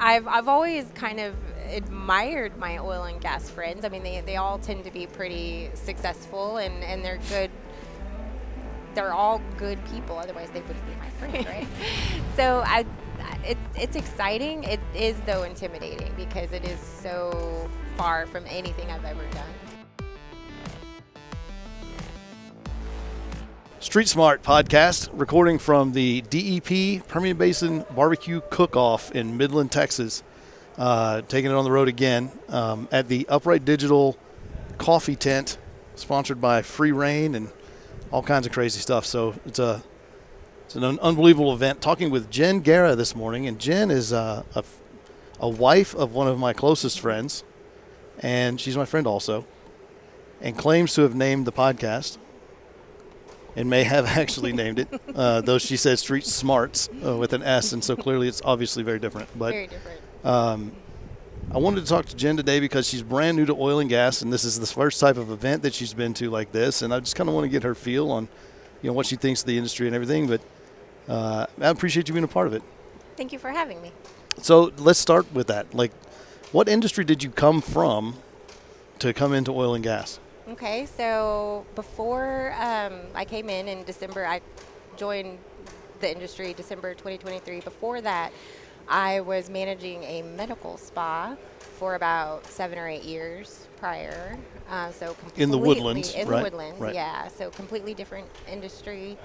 I've always kind of admired my oil and gas friends. I mean, they all tend to be pretty successful and they're good. They're all good people. Otherwise, they wouldn't be my friend, right? So it's exciting. It is though intimidating because it is so far from anything I've ever done. Street Smart podcast, recording from the DEP Permian Basin Barbecue Cookoff in Midland, Texas. Taking it on the road again at the Upright Digital Coffee Tent, sponsored by Free Reign and all kinds of crazy stuff. So it's an unbelievable event. Talking with Jen Guerra this morning, and Jen is a wife of one of my closest friends, and she's my friend also, and claims to have named the podcast. And may have actually named it, though she said Street Smarts with an S, and so clearly it's obviously very different. But Very different. I wanted to talk to Jen today because she's brand new to oil and gas, and this is the first type of event that she's been to like this, and I just kind of want to get her feel on, what she thinks of the industry and everything. But I appreciate you being a part of it. Thank you for having me. So let's start with that. Like, what industry did you come from to come into oil and gas? Okay, so before I came in December, I joined the industry December 2023. Before that, I was managing a medical spa for about 7 or 8 years prior. So completely in the Woodlands, in right? the Woodlands, right. yeah. So completely different industry.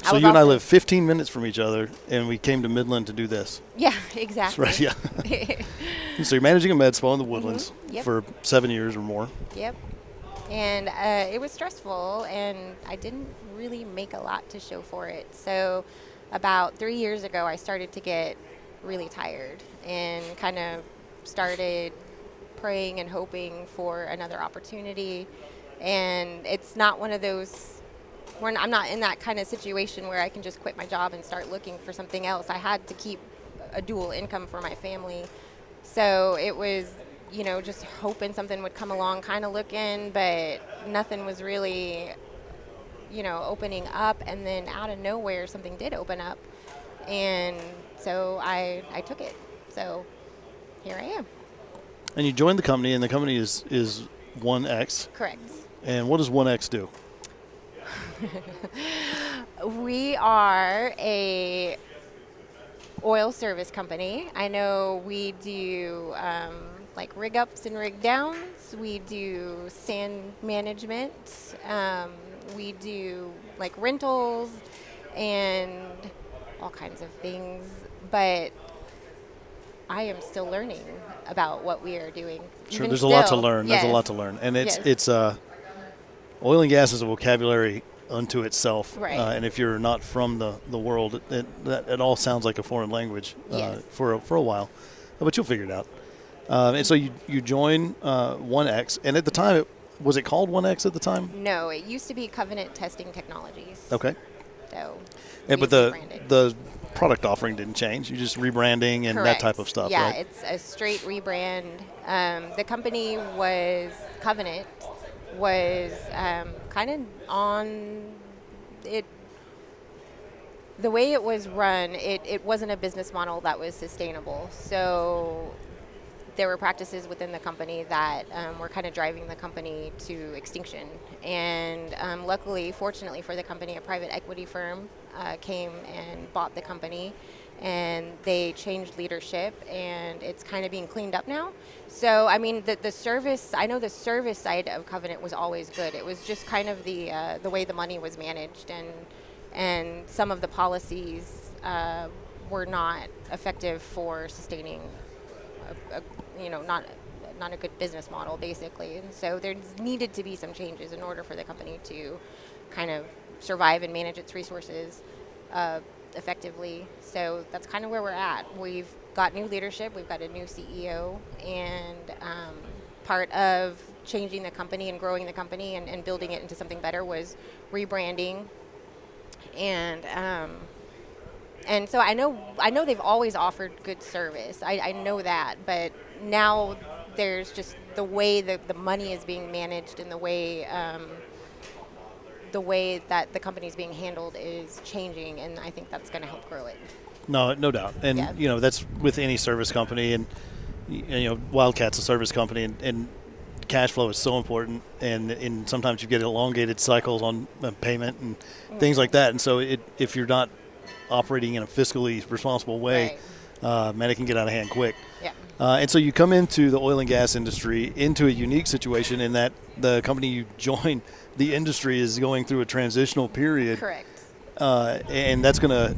So you and I live 15 minutes from each other, and we came to Midland to do this. Yeah, exactly. That's right, yeah. So you're managing a med spa in the Woodlands Yep. for 7 years or more. Yep. And it was stressful, and I didn't really make a lot to show for it. So about 3 years ago, I started to get really tired and kind of started praying and hoping for another opportunity. And it's not one of those, I'm not in that kind of situation where I can just quit my job and start looking for something else. I had to keep a dual income for my family. So it was, just hoping something would come along, kind of looking, but nothing was really, opening up. And then out of nowhere, something did open up. And so I took it. So here I am. And you joined the company, and the company is OneX. Correct. And what does OneX do? We are a oil service company. I know we do like rig ups and rig downs. We do sand management. We do like rentals and all kinds of things. But I am still learning about what we are doing. Sure, there's a lot to learn. Yes. There's a lot to learn, and Yes. it's oil and gas is a vocabulary unto itself. Right. And if you're not from the world, it all sounds like a foreign language Yes. for a while, but you'll figure it out. And so you join OneX, and at the time, was it called OneX at the time? No, it used to be Covenant Testing Technologies. Okay. So, But we've rebranded. the product offering didn't change. You just rebranding and Correct. that type of stuff, yeah, right? it's a straight rebrand. The company was Covenant, was kind of on it. The way it was run, it wasn't a business model that was sustainable. So there were practices within the company that were kind of driving the company to extinction. And luckily, fortunately for the company, a private equity firm came and bought the company, and they changed leadership, and it's kind of being cleaned up now. So, I mean, the service, I know the service side of Covenant was always good. It was just kind of the way the money was managed, and some of the policies were not effective for sustaining not a good business model, basically. And so there needed to be some changes in order for the company to kind of survive and manage its resources effectively. So that's kind of where we're at. We've got new leadership. We've got a new CEO, and part of changing the company and growing the company and building it into something better was rebranding. And so I know they've always offered good service. I know that, but now there's just the way that the money is being managed and the way the way that the company's being handled is changing, and I think that's going to help grow it. No doubt. And, Yeah. That's with any service company. And, Wildcat's a service company, and cash flow is so important. And sometimes you get elongated cycles on payment and things like that. And so if you're not operating in a fiscally responsible way, man, it can get out of hand quick. Yeah. And so you come into the oil and gas industry into a unique situation in that the company you join, the industry is going through a transitional period. Correct. And that's going to,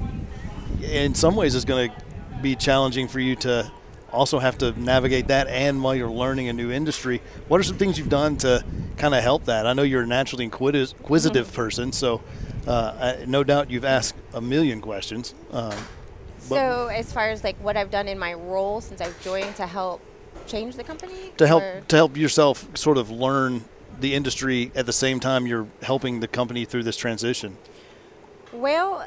in some ways, is going to be challenging for you to also have to navigate that, and while you're learning a new industry. What are some things you've done to kind of help that? I know you're a naturally inquisitive person, so no doubt you've asked a million questions. So as far as like what I've done in my role since I've joined to help change the company? To help yourself sort of learn the industry at the same time you're helping the company through this transition. Well,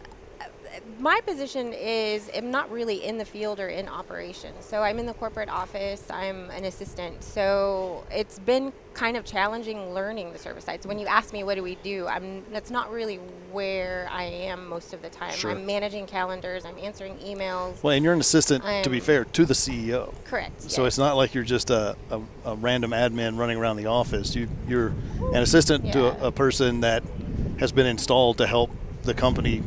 my position is I'm not really in the field or in operations. So I'm in the corporate office. I'm an assistant. So it's been kind of challenging learning the service side. So when you ask me what do we do, that's not really where I am most of the time. Sure. I'm managing calendars. I'm answering emails. Well, and you're an assistant, to be fair, to the CEO. Correct. So yes. it's not like you're just a random admin running around the office. You're an assistant to a person that has been installed to help the company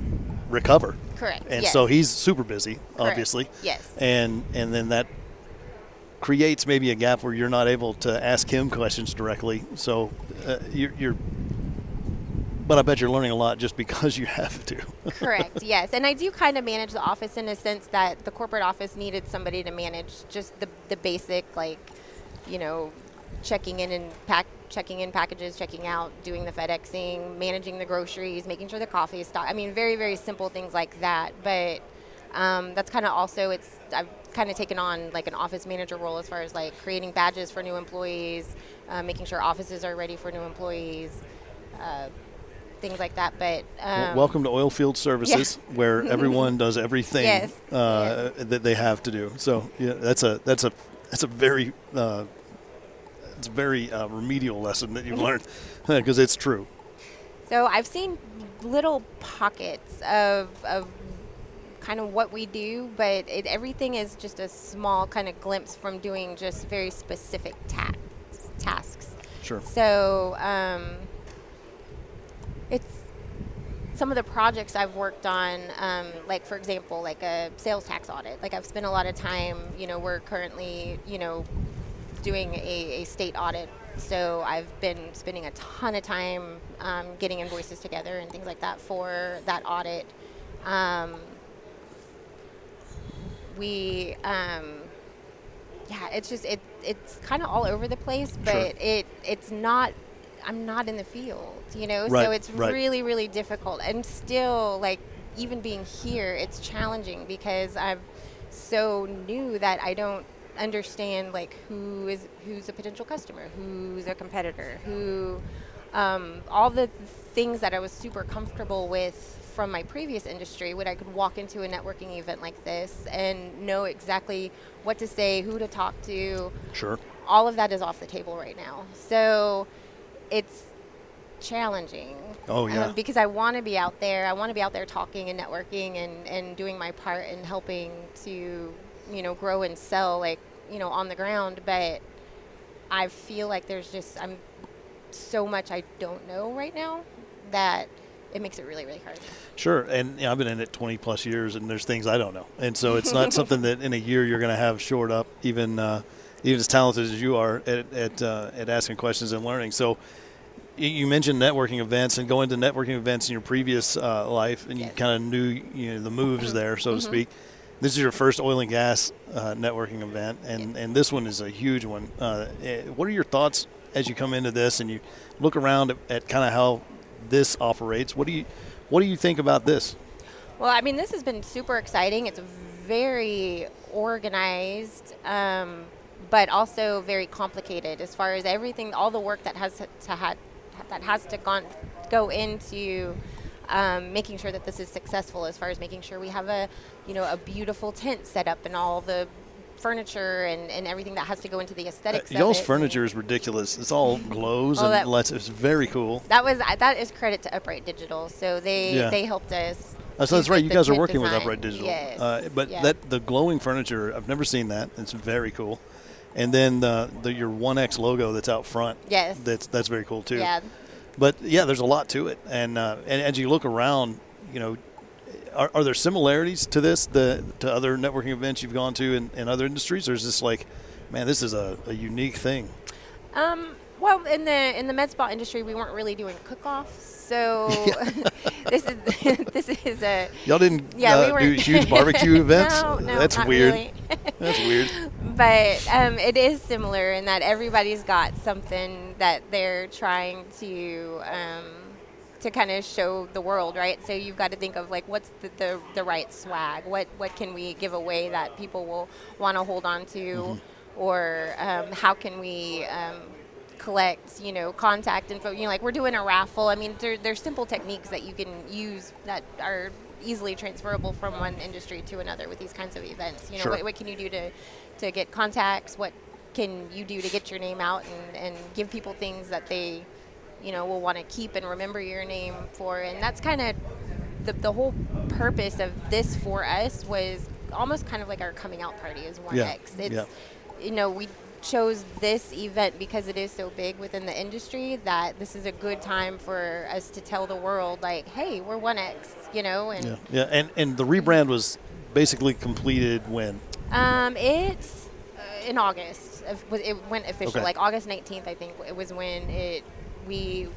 recover. Correct. And yes. so he's super busy, Correct. obviously. Yes. And then that creates maybe a gap where you're not able to ask him questions directly. So but I bet you're learning a lot just because you have to. Correct. Yes. And I do kind of manage the office in a sense that the corporate office needed somebody to manage just the basic, like, checking in packages, checking out, doing the FedExing, managing the groceries, making sure the coffee is stocked. I mean, very, very simple things like that. But that's kind of also, I've kind of taken on like an office manager role as far as like creating badges for new employees, making sure offices are ready for new employees, things like that. But welcome to Oilfield Services, where everyone does everything yes. that they have to do. So yeah, that's a very it's a very remedial lesson that you've learned, because it's true. So I've seen little pockets of kind of what we do, but everything is just a small kind of glimpse from doing just very specific tasks. Sure. So it's some of the projects I've worked on, like for example, like a sales tax audit. Like I've spent a lot of time, we're currently, doing a state audit. So I've been spending a ton of time getting invoices together and things like that for that audit. It's just it's kind of all over the place, but sure. it's not. I'm not in the field, Right, so it's right. really, really difficult. And still, like, even being here, it's challenging because I'm so new that I don't understand, like, who's a potential customer, who's a competitor, all the things that I was super comfortable with from my previous industry, when I could walk into a networking event like this and know exactly what to say, who to talk to. Sure. All of that is off the table right now. So it's challenging. Oh, yeah. Because I want to be out there. I want to be out there talking and networking and doing my part in helping to, grow and sell, like, on the ground. But I feel like I'm so much I don't know right now that it makes it really, really hard. Sure. And I've been in it 20 plus years, and there's things I don't know. And so it's not something that in a year you're going to have shored up, even as talented as you are at asking questions and learning. So you mentioned networking events and going to networking events in your previous life, and yes. you kind of knew the moves there, so to speak. This is your first oil and gas networking event, and this one is a huge one. What are your thoughts as you come into this and you look around at kind of how this operates? What do you think about this? Well, I mean, this has been super exciting. It's very organized, but also very complicated as far as everything, all the work that has to go into making sure that this is successful, as far as making sure we have a beautiful tent set up and all the furniture and everything that has to go into the aesthetics. Y'all's of it. furniture is ridiculous. It's all glows it's very cool. That is credit to Upright Digital. So they helped us. So that's right. You guys are working with design. Upright Digital. Yes. But the glowing furniture, I've never seen that. It's very cool. And then your OneX logo that's out front. Yes. That's very cool too. Yeah. But yeah, there's a lot to it. And as you look around, are there similarities to this to other networking events you've gone to in other industries, or is this like, man, this is a unique thing? Well, in the med spa industry, we weren't really doing cook-offs, so this is a. Y'all didn't we were do huge barbecue events? No, that's not weird. Really. That's weird. But it is similar in that everybody's got something that they're trying to kind of show the world, right? So you've got to think of like what's the right swag, what can we give away that people will want to hold on to, or how can we collect, contact info. Like we're doing a raffle. I mean, there's simple techniques that you can use that are easily transferable from one industry to another with these kinds of events. Sure. What can you do to get contacts? What can you do to get your name out and give people things that they, will want to keep and remember your name for? And that's kind of the whole purpose of this for us was almost kind of like our coming out party as OneX. We chose this event because it is so big within the industry that this is a good time for us to tell the world, like, hey, we're OneX, and the rebrand was basically completed when? It's in August. It went official, like August 19th, I think it was when we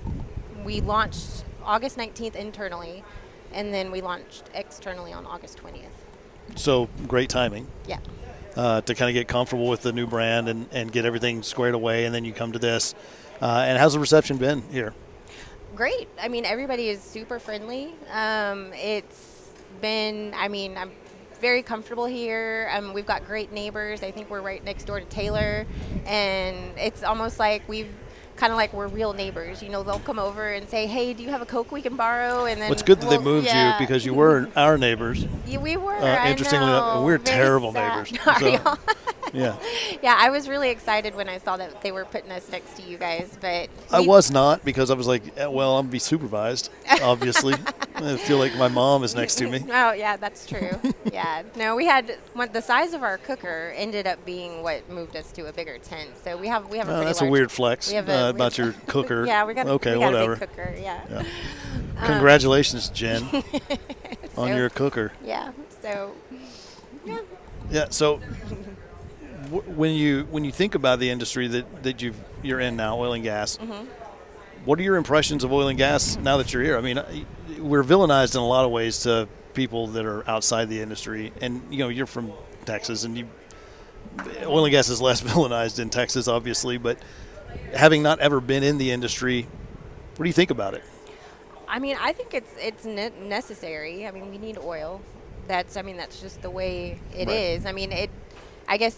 launched August 19th internally, and then we launched externally on August 20th. So great timing. Yeah. To kind of get comfortable with the new brand and get everything squared away, and then you come to this. And how's the reception been here? Great. I mean, everybody is super friendly. It's been, I'm very comfortable here. We've got great neighbors. I think we're right next door to Taylor, and it's almost like we're real neighbors. They'll come over and say, hey, do you have a Coke we can borrow? And then well, it's good that they moved you because you were our neighbors. Yeah, we were. Interestingly, we're terrible neighbors. So, yeah. Yeah, I was really excited when I saw that they were putting us next to you guys, but I was not, because I was like, well, I'm going to be supervised, obviously. I feel like my mom is next to me. Oh, yeah, that's true. Yeah. No, we had the size of our cooker ended up being what moved us to a bigger tent. So we have a pretty that's large, a weird flex about your cooker. Yeah, we got a big cooker. Yeah. Congratulations, Jen, on your cooker. Yeah. So. Yeah. Yeah. So. When you think about the industry that you're in now, oil and gas, what are your impressions of oil and gas now that you're here? I mean, we're villainized in a lot of ways to people that are outside the industry, and you're from Texas, and oil and gas is less villainized in Texas, obviously. But having not ever been in the industry, what do you think about it? I mean, I think it's necessary. I mean, we need oil. That's just the way it is. I mean, I guess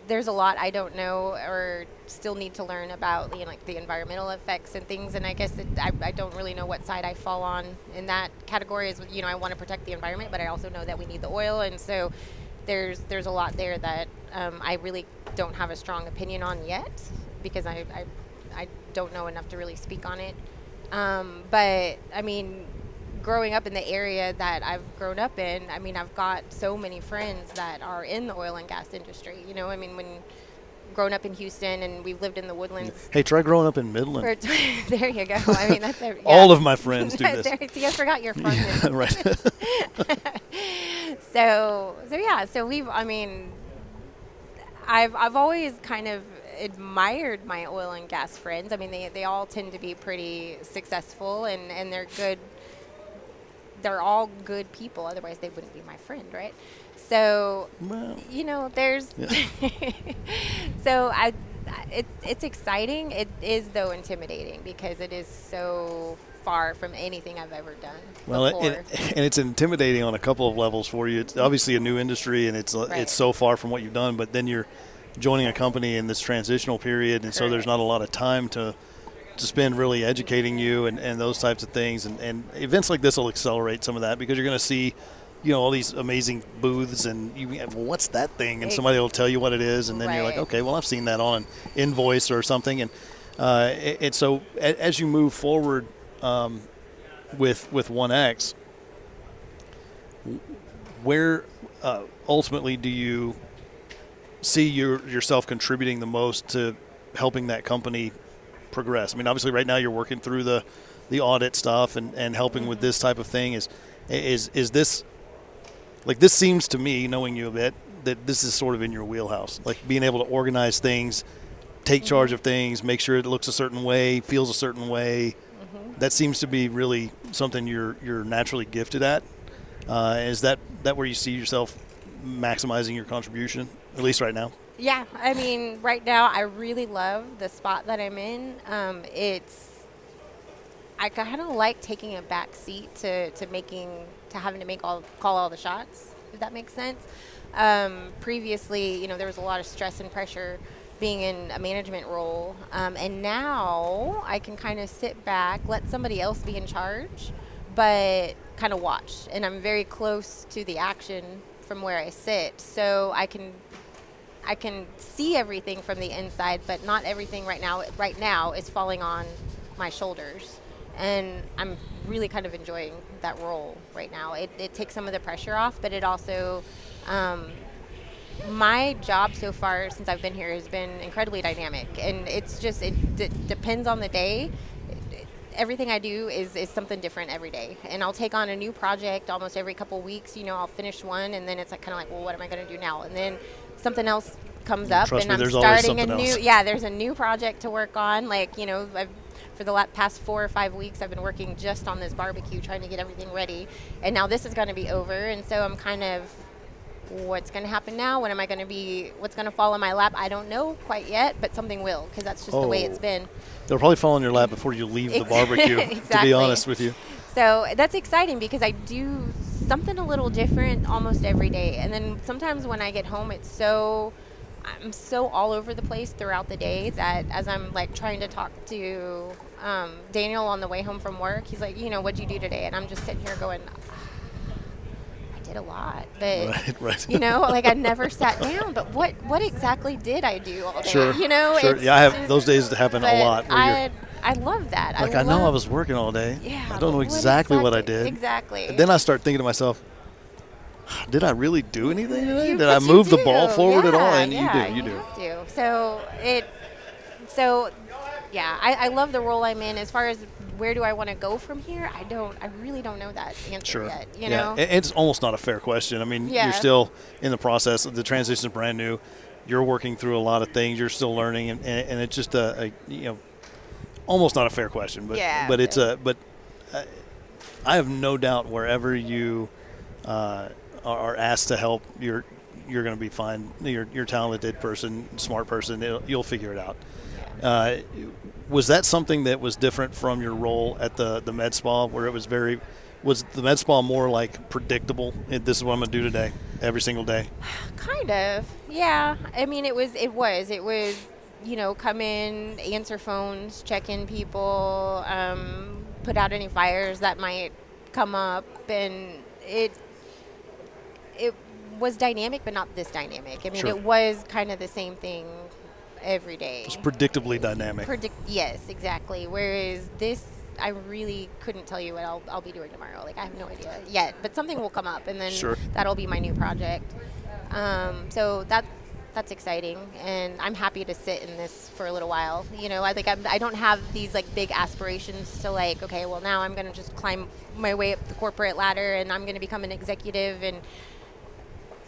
there's a lot I don't know or still need to learn about, like the environmental effects and things. And I guess I don't really know what side I fall on in that category. Is I want to protect the environment, but I also know that we need the oil, and so there's a lot there that I really don't have a strong opinion on yet because I don't know enough to really speak on it. But I mean, growing up in the area that I've grown up in, I mean, I've got so many friends that are in the oil and gas industry. I mean, when grown up in Houston and we've lived in the Woodlands. Hey, try growing up in Midland. There you go. I mean, that's all of my friends do this. See, I forgot you're from Midland. Right. So I've always kind of admired my oil and gas friends. I mean, they all tend to be pretty successful and they're good. They're all good people. Otherwise, they wouldn't be my friend, right? So, there's. Yeah. So it's exciting. It is though intimidating because it is so far from anything I've ever done. Well, and it's intimidating on a couple of levels for you. It's obviously a new industry, and it's so far from what you've done. But then you're joining a company in this transitional period, and so there's not a lot of time to spend really educating you and those types of things. And events like this will accelerate some of that because you're going to see all these amazing booths, and well, what's that thing? And somebody will tell you what it is, and then you're like, okay, well, I've seen that on an invoice or something. And so as you move forward with OneX, where ultimately do you see yourself contributing the most to helping that company progress? I mean, obviously right now you're working through the audit stuff and helping with this type of thing. Is this, like, this seems to me, knowing you a bit, that this is sort of in your wheelhouse, like being able to organize things, take charge of things, make sure it looks a certain way, feels a certain way. That seems to be really something you're naturally gifted at. Is that where you see yourself maximizing your contribution, at least right now? Yeah, I mean, right now I really love the spot that I'm in. I kind of like taking a back seat to having to call all the shots, if that makes sense. Previously, there was a lot of stress and pressure being in a management role, and now I can kind of sit back, let somebody else be in charge, but kind of watch. And I'm very close to the action from where I sit, so I can see everything from the inside, but not everything right now is falling on my shoulders. And I'm really kind of enjoying that role right now. It takes some of the pressure off, but it also, my job so far since I've been here has been incredibly dynamic. And it's just, it depends on the day. Everything I do is something different every day. And I'll take on a new project almost every couple weeks. I'll finish one, and then it's kind of like, well, what am I going to do now? And then something else comes up, and I'm starting a new, there's a new project to work on. For the past 4 or 5 weeks, I've been working just on this barbecue, trying to get everything ready. And now this is going to be over. And so I'm kind of, what's going to happen now? What's going to fall in my lap? I don't know quite yet, but something will, because that's just the way it's been. They'll probably fall in your lap before you leave the barbecue, exactly. To be honest with you. So that's exciting, because I do something a little different almost every day. And then sometimes when I get home, I'm so all over the place throughout the day that as I'm trying to talk to Daniel on the way home from work, he's like, what'd you do today? And I'm just sitting here going, I did a lot, but right. I never sat down, but what exactly did I do all day? Sure. Yeah, I have those days that happen a lot. I love that. I know I was working all day. Yeah, I don't know exactly what I did. Exactly. And then I start thinking to myself, did I really do anything today? Did I move the ball forward at all? And you do. I love the role I'm in. As far as where do I want to go from here, I really don't know that answer yet. It's almost not a fair question. I mean, you're still in the process. The transition is brand new. You're working through a lot of things. You're still learning, and it's just almost not a fair question. But I have no doubt wherever you are asked to help, you're going to be fine. You're a talented person, smart person. You'll figure it out. Yeah. Was that something that was different from your role at the med spa, where it was was the med spa more like predictable? This is what I'm going to do today, every single day? Kind of, yeah. I mean, it was, come in, answer phones, check in people, put out any fires that might come up, and it was dynamic, but not this dynamic. I mean, It was kind of the same thing every day. It's predictably dynamic. Yes, exactly. Whereas this, I really couldn't tell you what I'll be doing tomorrow. I have no idea yet, but something will come up, and then that'll be my new project. So that's exciting, and I'm happy to sit in this for a little while. I don't have these big aspirations to okay, well, now I'm going to just climb my way up the corporate ladder and I'm going to become an executive, and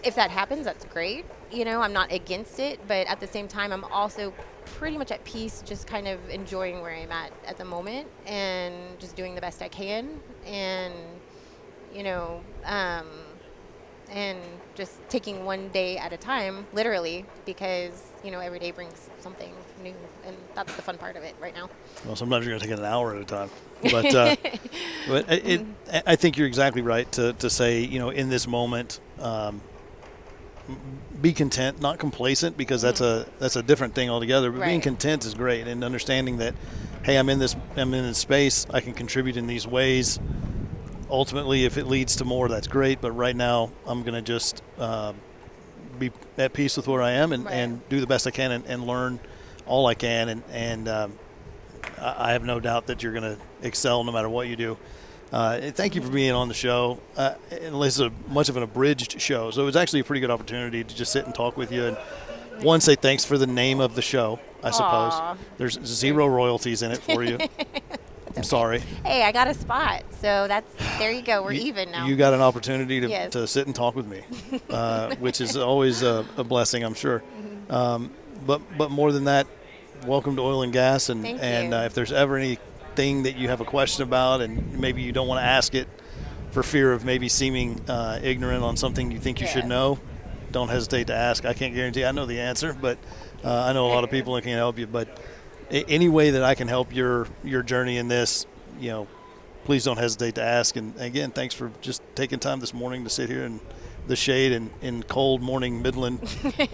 if that happens, that's great. I'm not against it, but at the same time, I'm also pretty much at peace, just kind of enjoying where I'm at the moment, and just doing the best I can, and and just taking one day at a time, literally, because every day brings something new, and that's the fun part of it right now. Well, sometimes you're going to take it an hour at a time, but I think you're exactly right to say, in this moment, be content, not complacent, because that's a different thing altogether. But being content is great, and understanding that, hey, I'm in this space, I can contribute in these ways. ultimately, if it leads to more, that's great. But right now, I'm going to just be at peace with where I am and do the best I can and learn all I can. And I have no doubt that you're going to excel no matter what you do. Thank you for being on the show. And this is much of an abridged show, so it was actually a pretty good opportunity to just sit and talk with you and one, say thanks for the name of the show, I suppose. Aww. There's 0 royalties in it for you. I'm sorry. Hey, I got a spot, so there you go. We're even now. You got an opportunity Yes. to sit and talk with me, which is always a blessing, I'm sure. But more than that, welcome to Oil and Gas. And Thank and you. If there's ever anything that you have a question about and maybe you don't want to ask it for fear of maybe seeming ignorant on something you think you should know, don't hesitate to ask. I can't guarantee I know the answer, but I know a lot of people that can help you. But any way that I can help your journey in this, please don't hesitate to ask. And again, thanks for just taking time this morning to sit here in the shade and in cold morning Midland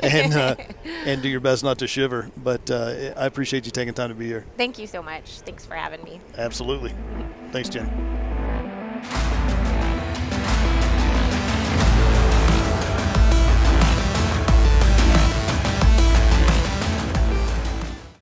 and do your best not to shiver. But I appreciate you taking time to be here. Thank you so much. Thanks for having me. Absolutely. Thanks, Jen.